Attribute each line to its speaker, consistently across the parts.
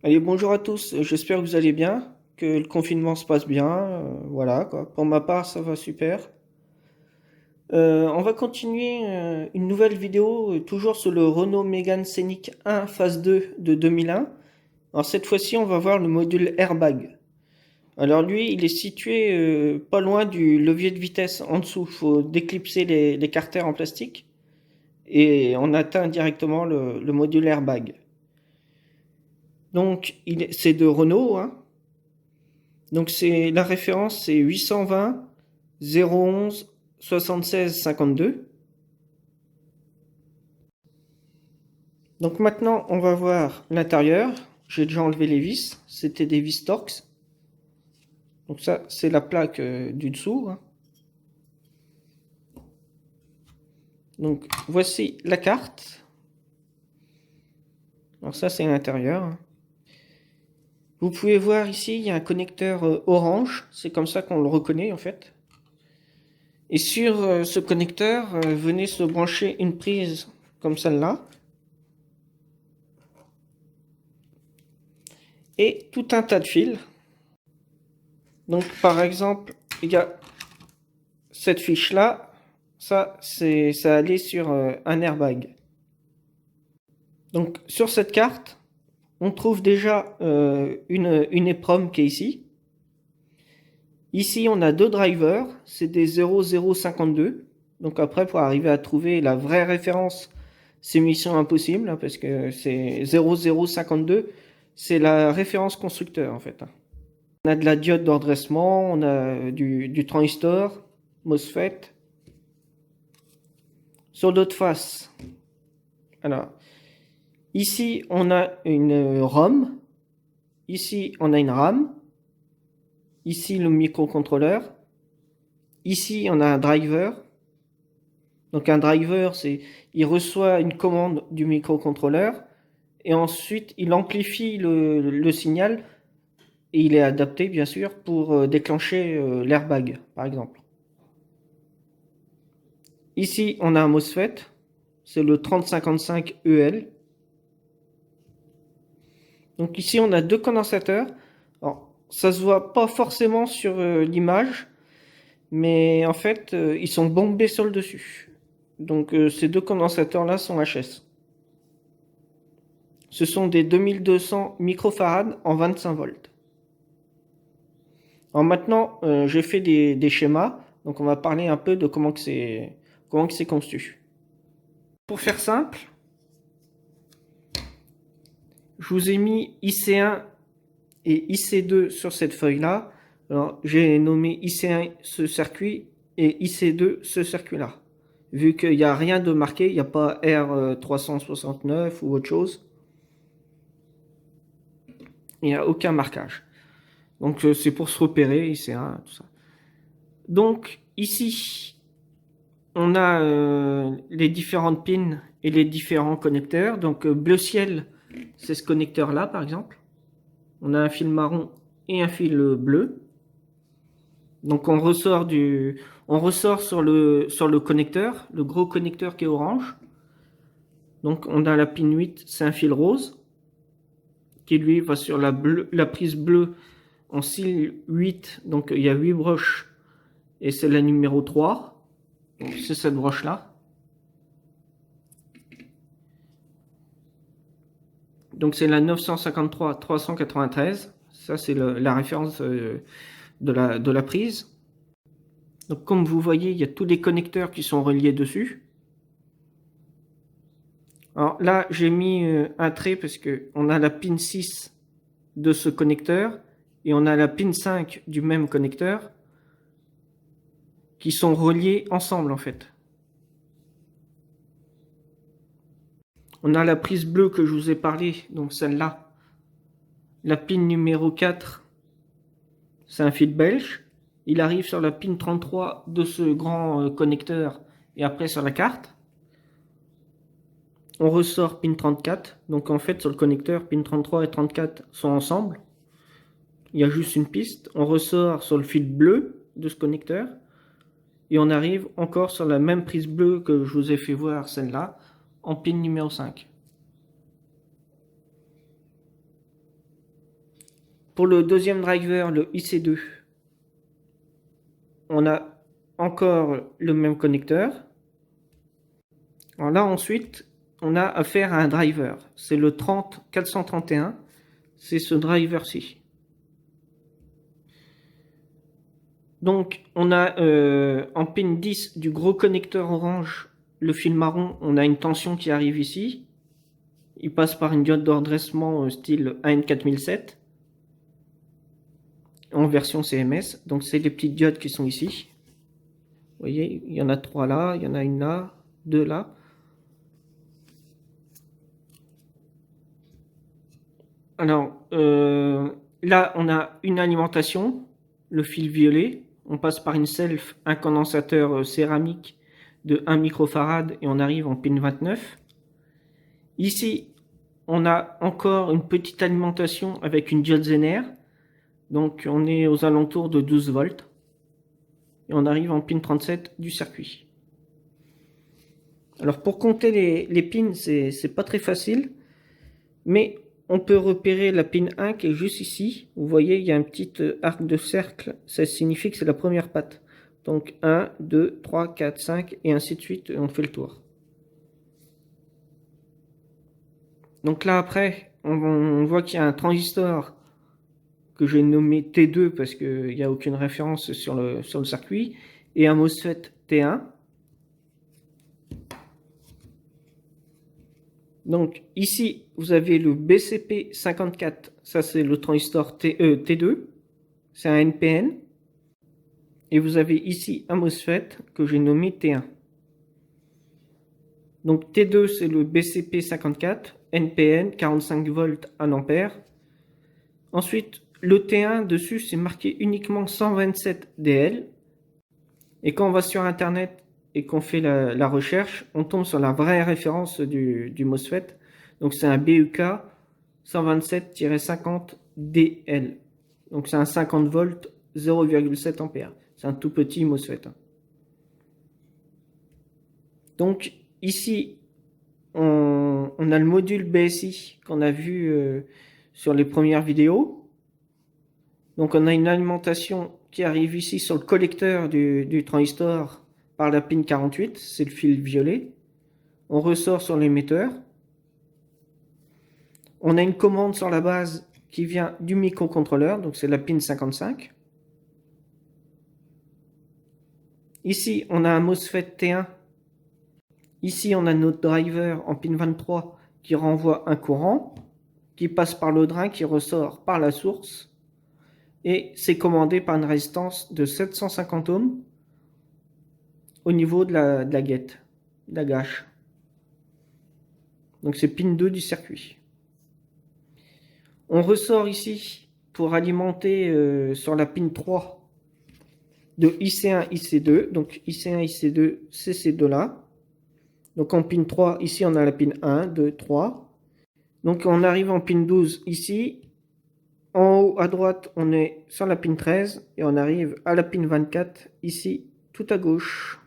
Speaker 1: Allez, bonjour à tous, j'espère que vous allez bien, que le confinement se passe bien, voilà quoi. Pour ma part, ça va super. On va continuer une nouvelle vidéo, toujours sur le Renault Mégane Scénic 1 phase 2 de 2001. Alors cette fois-ci, on va voir le module airbag. Alors lui, il est situé pas loin du levier de vitesse en dessous. Il faut déclipser les carters en plastique et on atteint directement le module airbag. Donc c'est de Renault, hein. Donc c'est la référence, c'est 820 011 76 52. Donc maintenant, on va voir l'intérieur. J'ai déjà enlevé les vis. C'était des vis Torx. Donc ça, c'est la plaque du dessous, hein. Donc voici la carte. Alors ça, c'est l'intérieur, hein. Vous pouvez voir ici, il y a un connecteur orange. C'est comme ça qu'on le reconnaît en fait. Et sur ce connecteur, venez se brancher une prise comme celle-là. Et tout un tas de fils. Donc par exemple, il y a cette fiche-là, ça allait sur un airbag. Donc sur cette carte, on trouve déjà une EEPROM qui est ici. Ici, on a deux drivers, c'est des 0052. Donc après, pour arriver à trouver la vraie référence, c'est mission impossible, hein, parce que c'est 0052, c'est la référence constructeur en fait. On a de la diode d'endressement, on a du transistor, MOSFET. Sur l'autre face, alors, ici on a une ROM, ici on a une RAM, ici le microcontrôleur, ici on a un driver. Donc un driver, il reçoit une commande du microcontrôleur et ensuite il amplifie le signal et il est adapté bien sûr pour déclencher l'airbag par exemple. Ici on a un MOSFET, c'est le 3055 EL. Donc ici on a deux condensateurs. Alors, ça se voit pas forcément sur l'image, mais en fait ils sont bombés sur le dessus. Donc ces deux condensateurs là sont HS. Ce sont des 2200 microfarads en 25 volts. Alors maintenant, j'ai fait des schémas, donc on va parler un peu de comment que c'est conçu. Pour faire simple, je vous ai mis IC1 et IC2 sur cette feuille-là. Alors j'ai nommé IC1 ce circuit et IC2 ce circuit-là. Vu qu'il n'y a rien de marqué, il n'y a pas R369 ou autre chose. Il n'y a aucun marquage. Donc c'est pour se repérer, IC1, tout ça. Donc ici, on a les différentes pins et les différents connecteurs. Donc bleu ciel, c'est ce connecteur-là par exemple. On a un fil marron et un fil bleu. Donc on ressort sur le connecteur, le gros connecteur qui est orange. Donc on a la pin 8, c'est un fil rose qui lui va sur la prise bleue en cil 8. Donc il y a 8 broches et c'est la numéro 3. Donc c'est cette broche là. Donc c'est la 953 393. Ça c'est la référence de la prise. Donc comme vous voyez, il y a tous les connecteurs qui sont reliés dessus. Alors là, j'ai mis un trait parce que on a la pin 6 de ce connecteur et on a la pin 5 du même connecteur qui sont reliés ensemble en fait. On a la prise bleue que je vous ai parlé, donc celle-là. La pin numéro 4, c'est un fil belge. Il arrive sur la pin 33 de ce grand connecteur et après sur la carte. On ressort pin 34. Donc en fait sur le connecteur, pin 33 et 34 sont ensemble. Il y a juste une piste. On ressort sur le fil bleu de ce connecteur. Et on arrive encore sur la même prise bleue que je vous ai fait voir, celle-là, en pin numéro 5. Pour le deuxième driver, le IC2, on a encore le même connecteur. Alors là, ensuite, on a affaire à un driver. C'est le 30431. C'est ce driver-ci. Donc, on a en pin 10 du gros connecteur orange, le fil marron, on a une tension qui arrive ici. Il passe par une diode de redressement style AN4007 en version CMS. Donc, c'est les petites diodes qui sont ici. Vous voyez, il y en a 3 là, il y en a une là, 2 là. Alors, là, on a une alimentation, le fil violet. On passe par une self, un condensateur céramique de 1 microfarad et on arrive en pin 29. Ici, on a encore une petite alimentation avec une diode Zener. Donc, on est aux alentours de 12 volts. Et on arrive en pin 37 du circuit. Alors, pour compter les pins, c'est pas très facile. Mais on peut repérer la pin 1 qui est juste ici. Vous voyez, il y a un petit arc de cercle. Ça signifie que c'est la première patte. Donc 1, 2, 3, 4, 5 et ainsi de suite. On fait le tour. Donc là après, on voit qu'il y a un transistor que j'ai nommé T2 parce qu'il n'y a aucune référence sur le circuit. Et un MOSFET T1. Donc ici, vous avez le BCP54, ça c'est le transistor T2, c'est un NPN. Et vous avez ici un MOSFET que j'ai nommé T1. Donc T2 c'est le BCP54, NPN, 45 volts 1 ampère. Ensuite, le T1 dessus c'est marqué uniquement 127 DL. Et quand on va sur internet et qu'on fait la recherche, on tombe sur la vraie référence du MOSFET. Donc c'est un BUK 127-50 DL. Donc c'est un 50 volts 0,7 ampères. C'est un tout petit MOSFET. Donc ici, on a le module BSI qu'on a vu sur les premières vidéos. Donc on a une alimentation qui arrive ici sur le collecteur du transistor par la pin 48, c'est le fil violet. On ressort sur l'émetteur. On a une commande sur la base qui vient du microcontrôleur, donc c'est la pin 55. Ici, on a un MOSFET T1. Ici, on a notre driver en pin 23 qui renvoie un courant, qui passe par le drain, qui ressort par la source. Et c'est commandé par une résistance de 750 ohms au niveau de la guette, de la gâche. Donc c'est pin 2 du circuit. On ressort ici pour alimenter sur la pin 3 de IC1, IC2. Donc IC1, IC2, c'est ces deux-là. Donc en pin 3, ici on a la pin 1, 2, 3. Donc on arrive en pin 12 ici. En haut à droite, on est sur la pin 13 et on arrive à la pin 24 ici, tout à gauche.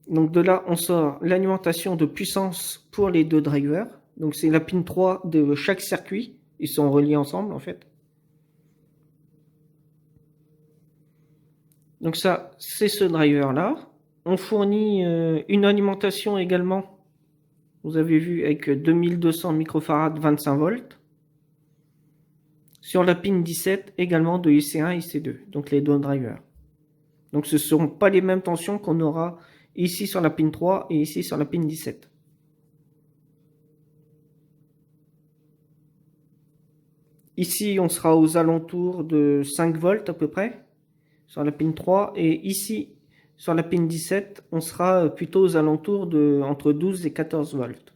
Speaker 1: Donc de là, on sort l'alimentation de puissance pour les deux drivers. Donc c'est la pin 3 de chaque circuit. Ils sont reliés ensemble en fait. Donc ça, c'est ce driver-là. On fournit une alimentation également. Vous avez vu avec 2200 microfarad 25 volts. Sur la pin 17 également de IC1 et IC2. Donc les deux drivers. Donc ce ne seront pas les mêmes tensions qu'on aura ici sur la pin 3 et ici sur la pin 17. Ici, on sera aux alentours de 5 volts à peu près sur la pin 3. Et ici, sur la pin 17, on sera plutôt aux alentours de entre 12 et 14 volts.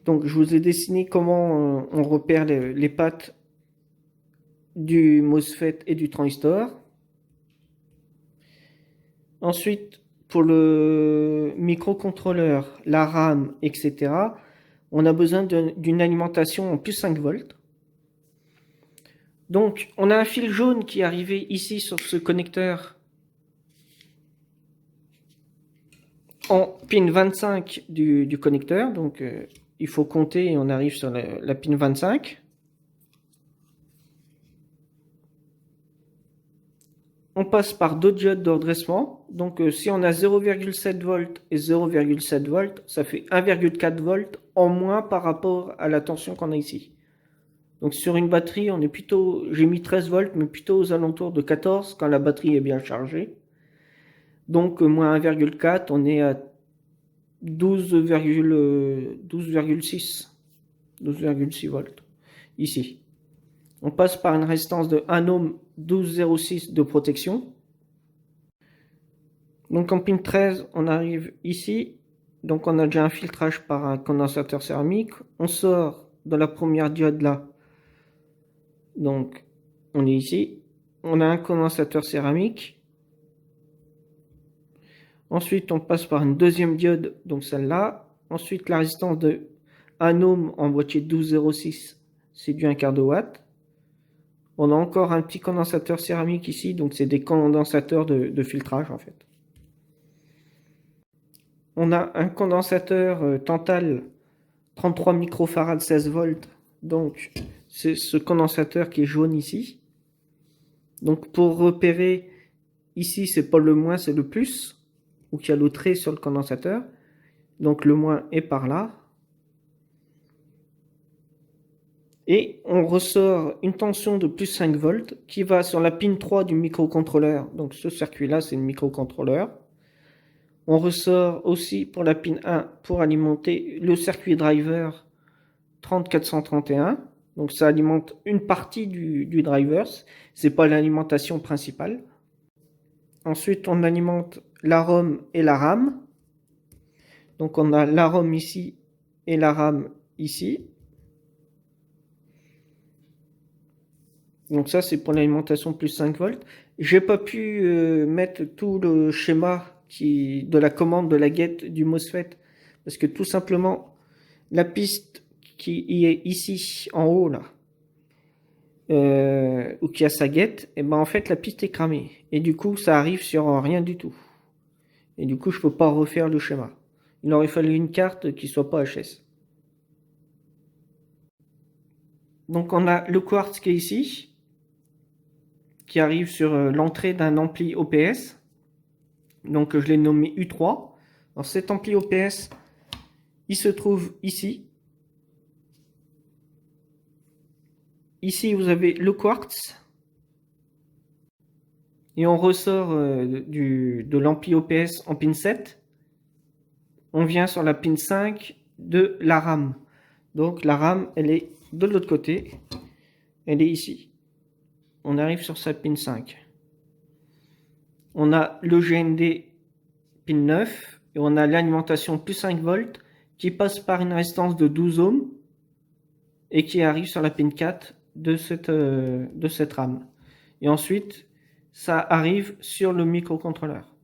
Speaker 1: Donc, je vous ai dessiné comment on repère les pattes du MOSFET et du transistor. Ensuite, pour le microcontrôleur, la RAM, etc., on a besoin d'une alimentation en plus 5 volts. Donc, on a un fil jaune qui est arrivé ici sur ce connecteur en pin 25 du connecteur. Donc il faut compter et on arrive sur la pin 25. On passe par deux diodes de redressement. Donc si on a 0,7 volts et 0,7 volts, ça fait 1,4 volts en moins par rapport à la tension qu'on a ici. Donc sur une batterie, on est plutôt, j'ai mis 13 volts, mais plutôt aux alentours de 14 quand la batterie est bien chargée. Donc moins 1,4, on est à 12,6 volts ici. On passe par une résistance de 1 ohm 12,06 de protection. Donc en pin 13, on arrive ici. Donc on a déjà un filtrage par un condensateur céramique. On sort de la première diode là. Donc on est ici. On a un condensateur céramique. Ensuite on passe par une deuxième diode, donc celle-là. Ensuite la résistance de 1 ohm en boîtier 12,06, c'est du 1/4 de watt. On a encore un petit condensateur céramique ici, donc c'est des condensateurs de filtrage en fait. On a un condensateur Tantal 33 microfarads 16 volts, donc c'est ce condensateur qui est jaune ici. Donc pour repérer, ici c'est pas le moins, c'est le plus, ou qu'il y a le trait sur le condensateur. Donc le moins est par là. Et on ressort une tension de plus 5 volts qui va sur la pin 3 du microcontrôleur. Donc ce circuit-là, c'est le microcontrôleur. On ressort aussi pour la pin 1 pour alimenter le circuit driver 30431. Donc ça alimente une partie du driver. C'est pas l'alimentation principale. Ensuite, on alimente la ROM et la RAM. Donc on a la ROM ici et la RAM ici. Donc ça, c'est pour l'alimentation plus 5 volts. J'ai pas pu mettre tout le schéma de la commande de la guette du MOSFET. Parce que tout simplement, la piste qui est ici, en haut, là, ou qui a sa guette, et ben en fait, la piste est cramée. Et du coup, ça arrive sur rien du tout. Et du coup, je peux pas refaire le schéma. Il aurait fallu une carte qui soit pas HS. Donc on a le quartz qui est ici, qui arrive sur l'entrée d'un ampli OPS. Donc je l'ai nommé U3. Alors cet ampli OPS, il se trouve ici. Ici, vous avez le quartz. Et on ressort de l'ampli OPS en pin 7. On vient sur la pin 5 de la RAM. Donc la RAM, elle est de l'autre côté. Elle est ici. On arrive sur sa pin 5. On a le GND pin 9 et on a l'alimentation plus 5 volts qui passe par une résistance de 12 ohms et qui arrive sur la pin 4 de cette RAM. Et ensuite, ça arrive sur le microcontrôleur.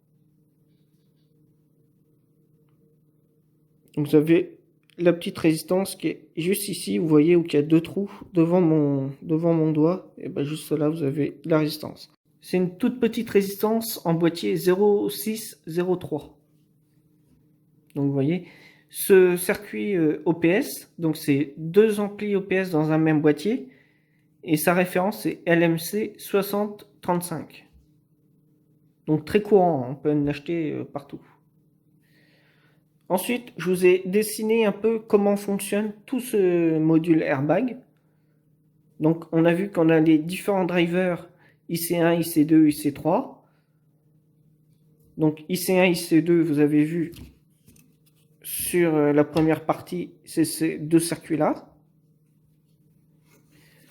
Speaker 1: Donc vous avez la petite résistance qui est juste ici, vous voyez, où il y a deux trous devant mon doigt, et bien juste là, vous avez la résistance. C'est une toute petite résistance en boîtier 0603. Donc vous voyez, ce circuit OPS, donc c'est deux amplis OPS dans un même boîtier, et sa référence c'est LMC 6035. Donc très courant, on peut en acheter partout. Ensuite, je vous ai dessiné un peu comment fonctionne tout ce module airbag. Donc on a vu qu'on a les différents drivers IC1, IC2, IC3. Donc IC1, IC2, vous avez vu sur la première partie, c'est ces deux circuits-là.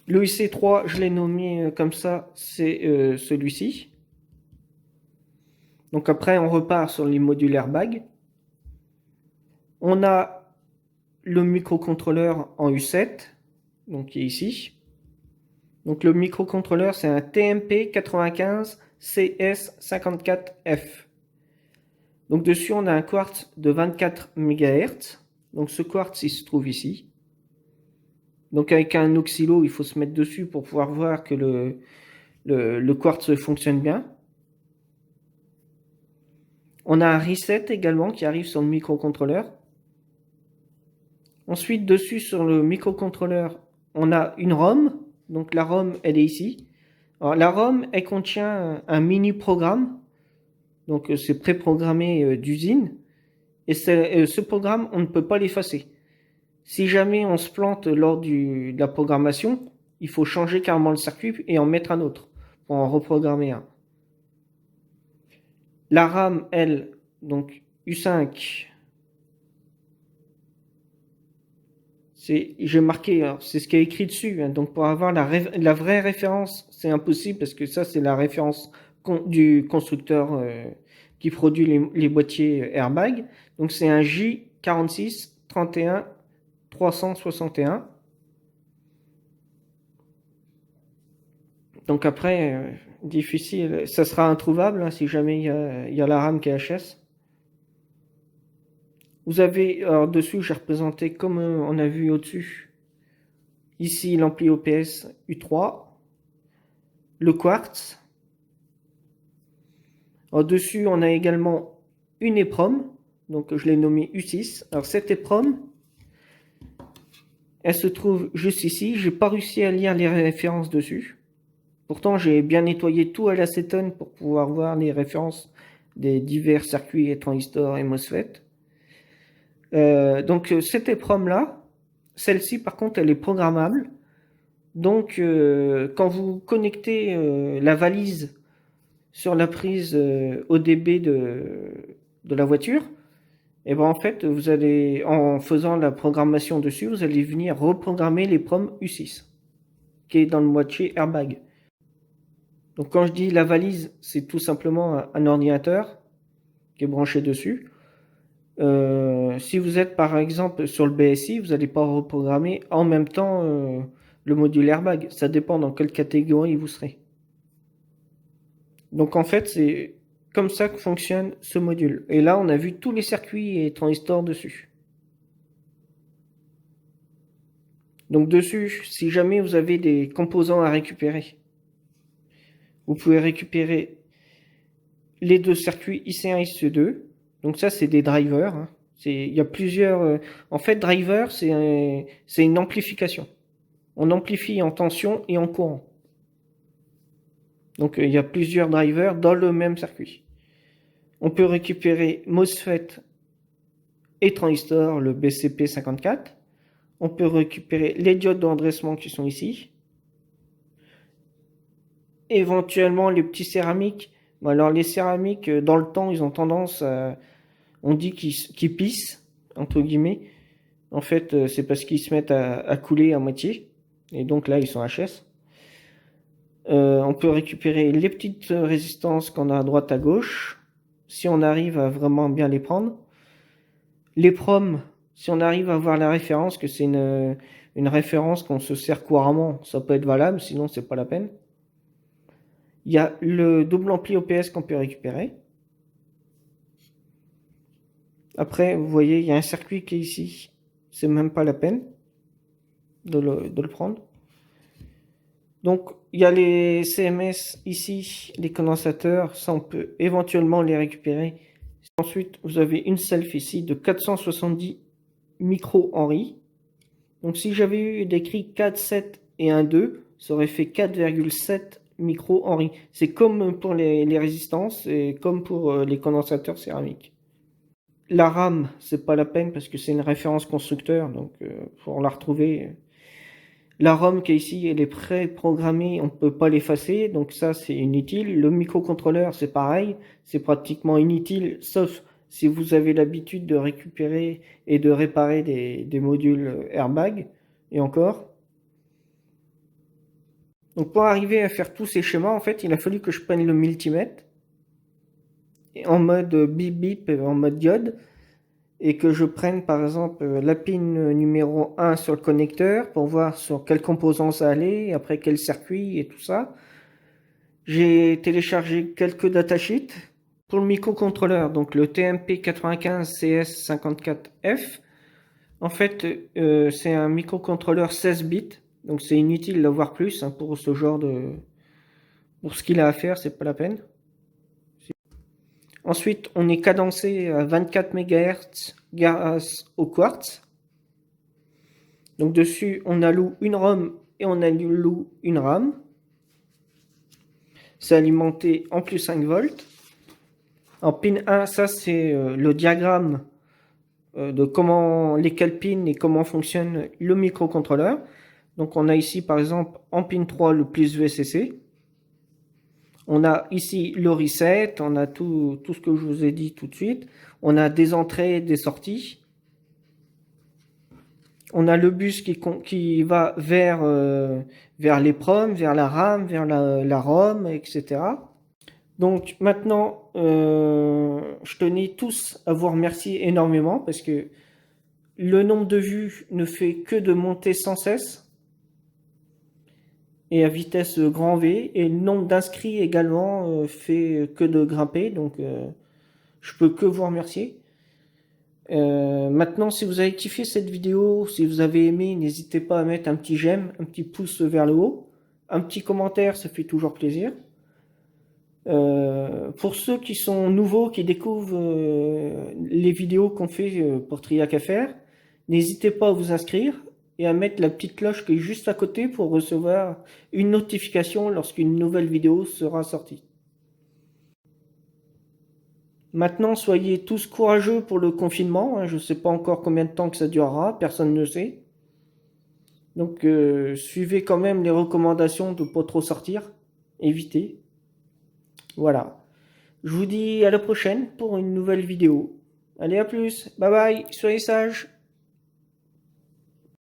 Speaker 1: Le IC3, je l'ai nommé comme ça, c'est celui-ci. Donc après, on repart sur les modules airbag. On a le microcontrôleur en U7, donc qui est ici. Donc le microcontrôleur, c'est un TMP 95 CS54F. Donc dessus, on a un quartz de 24 MHz. Donc ce quartz, il se trouve ici. Donc avec un oscillo, il faut se mettre dessus pour pouvoir voir que le quartz fonctionne bien. On a un reset également qui arrive sur le microcontrôleur. Ensuite, dessus, sur le microcontrôleur, on a une ROM. Donc la ROM, elle est ici. Alors, la ROM, elle contient un mini-programme. Donc c'est préprogrammé d'usine. Et ce programme, on ne peut pas l'effacer. Si jamais on se plante lors de la programmation, il faut changer carrément le circuit et en mettre un autre pour en reprogrammer un. La RAM, elle, donc U5, j'ai marqué, c'est ce qui est écrit dessus. Hein, donc pour avoir la vraie référence, c'est impossible parce que ça, c'est la référence du constructeur qui produit les boîtiers Airbag. Donc c'est un J46 31 361. Donc après, difficile, ça sera introuvable hein, si jamais il y a la RAM qui est HS. Vous avez, alors dessus, j'ai représenté comme on a vu au-dessus. Ici, l'ampli OPS U3, le quartz. Au-dessus, on a également une EPROM, donc je l'ai nommée U6. Alors cette EPROM, elle se trouve juste ici. J'ai pas réussi à lire les références dessus. Pourtant, j'ai bien nettoyé tout à l'acétone pour pouvoir voir les références des divers circuits et transistors et MOSFET. Donc cette EPROM là, celle-ci par contre, elle est programmable. Donc quand vous connectez la valise sur la prise ODB de la voiture, et ben en fait, vous allez, en faisant la programmation dessus, vous allez venir reprogrammer les PROM U6, qui est dans le boîtier Airbag. Donc quand je dis la valise, c'est tout simplement un ordinateur qui est branché dessus. Si vous êtes par exemple sur le BSI, vous n'allez pas reprogrammer en même temps le module Airbag. Ça dépend dans quelle catégorie vous serez. Donc en fait, c'est comme ça que fonctionne ce module. Et là, on a vu tous les circuits et transistors dessus. Donc dessus, si jamais vous avez des composants à récupérer, vous pouvez récupérer les deux circuits IC1 et IC2. Donc ça, c'est des drivers. Hein. Il y a plusieurs... en fait, driver, c'est une amplification. On amplifie en tension et en courant. Donc il y a plusieurs drivers dans le même circuit. On peut récupérer MOSFET et transistor, le BCP54. On peut récupérer les diodes d'endressement qui sont ici. Éventuellement les petits céramiques. Alors les céramiques, dans le temps, ils ont tendance à... On dit qu'ils pissent, entre guillemets. En fait, c'est parce qu'ils se mettent à couler à moitié. Et donc là, ils sont HS. On peut récupérer les petites résistances qu'on a à droite à gauche. Si on arrive à vraiment bien les prendre. Les PROM, si on arrive à voir la référence, que c'est une référence qu'on se sert couramment, ça peut être valable, sinon c'est pas la peine. Il y a le double ampli OPS qu'on peut récupérer. Après, vous voyez, il y a un circuit qui est ici. C'est même pas la peine de le prendre. Donc, il y a les CMS ici, les condensateurs, ça on peut éventuellement les récupérer. Ensuite, vous avez une self ici de 470 micro-Henry. Donc, si j'avais eu décrit 4, 7 et 1, 2, ça aurait fait 4,7 micro-Henry. C'est comme pour les résistances et comme pour les condensateurs céramiques. La RAM, c'est pas la peine parce que c'est une référence constructeur, donc pour la retrouver. La ROM qui est ici, elle est pré-programmée, on ne peut pas l'effacer, donc ça c'est inutile. Le microcontrôleur, c'est pareil, c'est pratiquement inutile, sauf si vous avez l'habitude de récupérer et de réparer des modules Airbag, et encore. Donc pour arriver à faire tous ces schémas, en fait, il a fallu que je prenne le multimètre en mode bip bip, en mode diode, et que je prenne par exemple la pin numéro 1 sur le connecteur pour voir sur quel composant ça allait, après quel circuit et tout ça. J'ai téléchargé quelques datasheets pour le microcontrôleur, donc le TMP95CS54F. En fait, c'est un microcontrôleur 16 bits, donc c'est inutile d'avoir plus hein, pour ce genre de... Pour ce qu'il a à faire, c'est pas la peine. Ensuite, on est cadencé à 24 MHz grâce au quartz. Donc dessus, on alloue une ROM et on alloue une RAM. C'est alimenté en plus 5 volts. En pin 1, ça c'est le diagramme de comment lesquels pins et comment fonctionne le microcontrôleur. Donc on a ici par exemple en pin 3 le plus VCC. On a ici le reset, on a tout ce que je vous ai dit tout de suite. On a des entrées, des sorties. On a le bus qui va vers les PROM, vers la RAM, vers la ROM, etc. Donc maintenant, je tenais tous à vous remercier énormément parce que le nombre de vues ne fait que de monter sans cesse et à vitesse grand V, et le nombre d'inscrits également fait que de grimper, donc je peux que vous remercier. Maintenant, si vous avez kiffé cette vidéo, si vous avez aimé, n'hésitez pas à mettre un petit j'aime, un petit pouce vers le haut, un petit commentaire, ça fait toujours plaisir. Pour ceux qui sont nouveaux, qui découvrent les vidéos qu'on fait pour Triac FR, n'hésitez pas à vous inscrire et à mettre la petite cloche qui est juste à côté pour recevoir une notification lorsqu'une nouvelle vidéo sera sortie. Maintenant, soyez tous courageux pour le confinement, hein, je ne sais pas encore combien de temps que ça durera, personne ne sait. Donc suivez quand même les recommandations de ne pas trop sortir, évitez. Voilà. Je vous dis à la prochaine pour une nouvelle vidéo. Allez, à plus. Bye bye. Soyez sages.